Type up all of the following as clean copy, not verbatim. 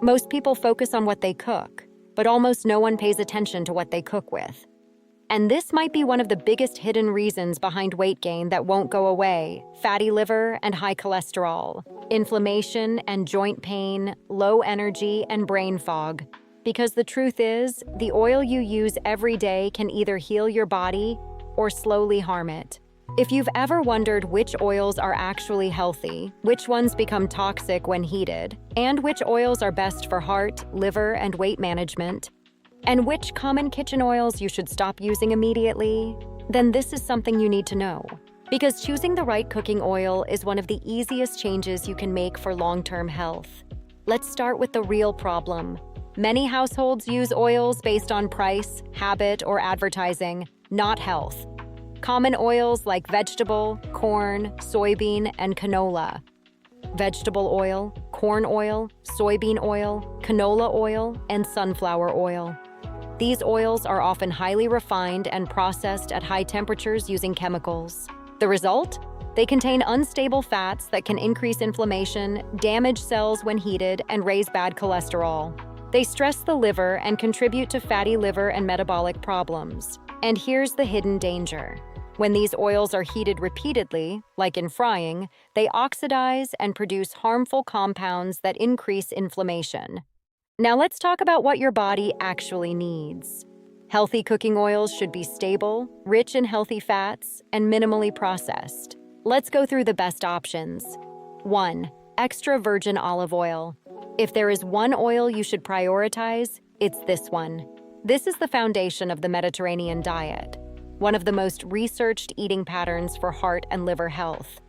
Most people focus on what they cook, but almost no one pays attention to what they cook with. And this might be one of the biggest hidden reasons behind weight gain that won't go away: fatty liver and high cholesterol, inflammation and joint pain, low energy and brain fog. Because the truth is, the oil you use every day can either heal your body or slowly harm it. If you've ever wondered which oils are actually healthy, which ones become toxic when heated, and which oils are best for heart, liver, and weight management, and which common kitchen oils you should stop using immediately, then this is something you need to know. Because choosing the right cooking oil is one of the easiest changes you can make for long-term health. Let's start with the real problem. Many households use oils based on price, habit, or advertising, not health. Common oils like vegetable, corn, soybean, and canola. Vegetable oil, corn oil, soybean oil, canola oil, and sunflower oil. These oils are often highly refined and processed at high temperatures using chemicals. The result? They contain unstable fats that can increase inflammation, damage cells when heated, and raise bad cholesterol. They stress the liver and contribute to fatty liver and metabolic problems. And here's the hidden danger. When these oils are heated repeatedly, like in frying, they oxidize and produce harmful compounds that increase inflammation. Now let's talk about what your body actually needs. Healthy cooking oils should be stable, rich in healthy fats, and minimally processed. Let's go through the best options. 1. Extra virgin olive oil. If there is one oil you should prioritize, it's this one. This is the foundation of the Mediterranean diet, one of the most researched eating patterns for heart and liver health.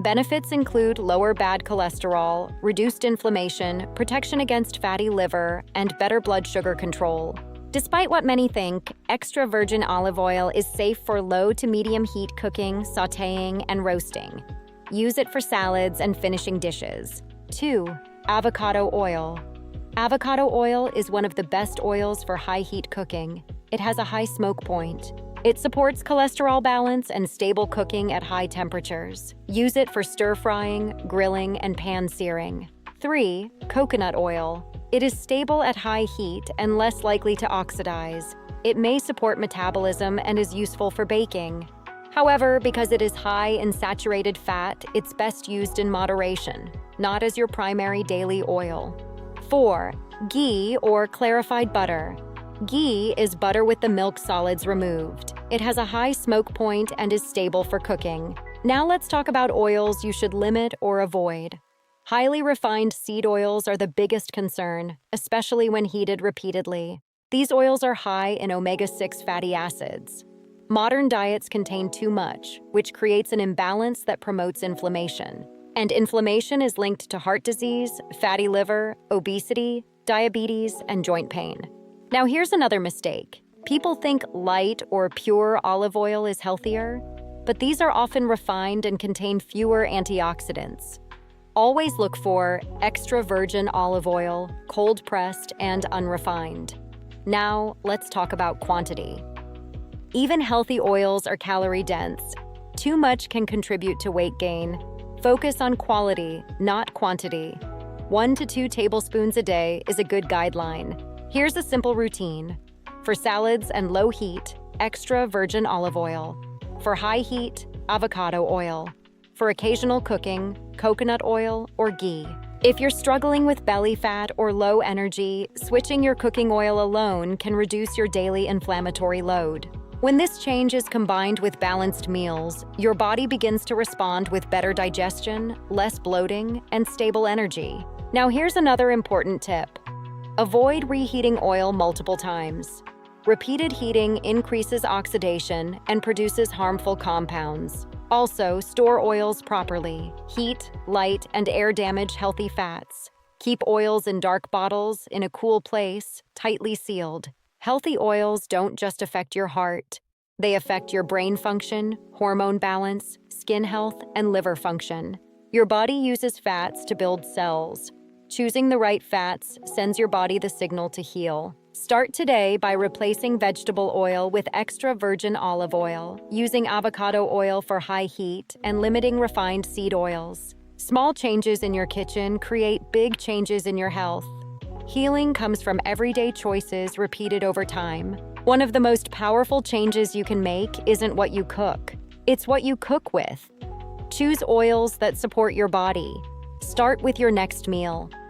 Benefits include lower bad cholesterol, reduced inflammation, protection against fatty liver, and better blood sugar control. Despite what many think, extra virgin olive oil is safe for low to medium heat cooking, sautéing, and roasting. Use it for salads and finishing dishes. 2. Avocado oil. Avocado oil is one of the best oils for high heat cooking. It has a high smoke point. It supports cholesterol balance and stable cooking at high temperatures. Use it for stir-frying, grilling, and pan-searing. 3. Coconut oil. It is stable at high heat and less likely to oxidize. It may support metabolism and is useful for baking. However, because it is high in saturated fat, it's best used in moderation, not as your primary daily oil. 4. Ghee or clarified butter. Ghee is butter with the milk solids removed. It has a high smoke point and is stable for cooking. Now let's talk about oils you should limit or avoid. Highly refined seed oils are the biggest concern, especially when heated repeatedly. These oils are high in omega-6 fatty acids. Modern diets contain too much, which creates an imbalance that promotes inflammation. And inflammation is linked to heart disease, fatty liver, obesity, diabetes, and joint pain. Now here's another mistake. People think light or pure olive oil is healthier, but these are often refined and contain fewer antioxidants. Always look for extra virgin olive oil, cold-pressed and unrefined. Now let's talk about quantity. Even healthy oils are calorie-dense. Too much can contribute to weight gain. Focus on quality, not quantity. 1 to 2 tablespoons a day is a good guideline. Here's a simple routine. For salads and low heat, extra virgin olive oil. For high heat, avocado oil. For occasional cooking, coconut oil or ghee. If you're struggling with belly fat or low energy, switching your cooking oil alone can reduce your daily inflammatory load. When this change is combined with balanced meals, your body begins to respond with better digestion, less bloating, and stable energy. Now here's another important tip. Avoid reheating oil multiple times. Repeated heating increases oxidation and produces harmful compounds. Also, store oils properly. Heat, light, and air damage healthy fats. Keep oils in dark bottles, in a cool place, tightly sealed. Healthy oils don't just affect your heart. They affect your brain function, hormone balance, skin health, and liver function. Your body uses fats to build cells. Choosing the right fats sends your body the signal to heal. Start today by replacing vegetable oil with extra virgin olive oil, using avocado oil for high heat, and limiting refined seed oils. Small changes in your kitchen create big changes in your health. Healing comes from everyday choices repeated over time. One of the most powerful changes you can make isn't what you cook, it's what you cook with. Choose oils that support your body. Start with your next meal.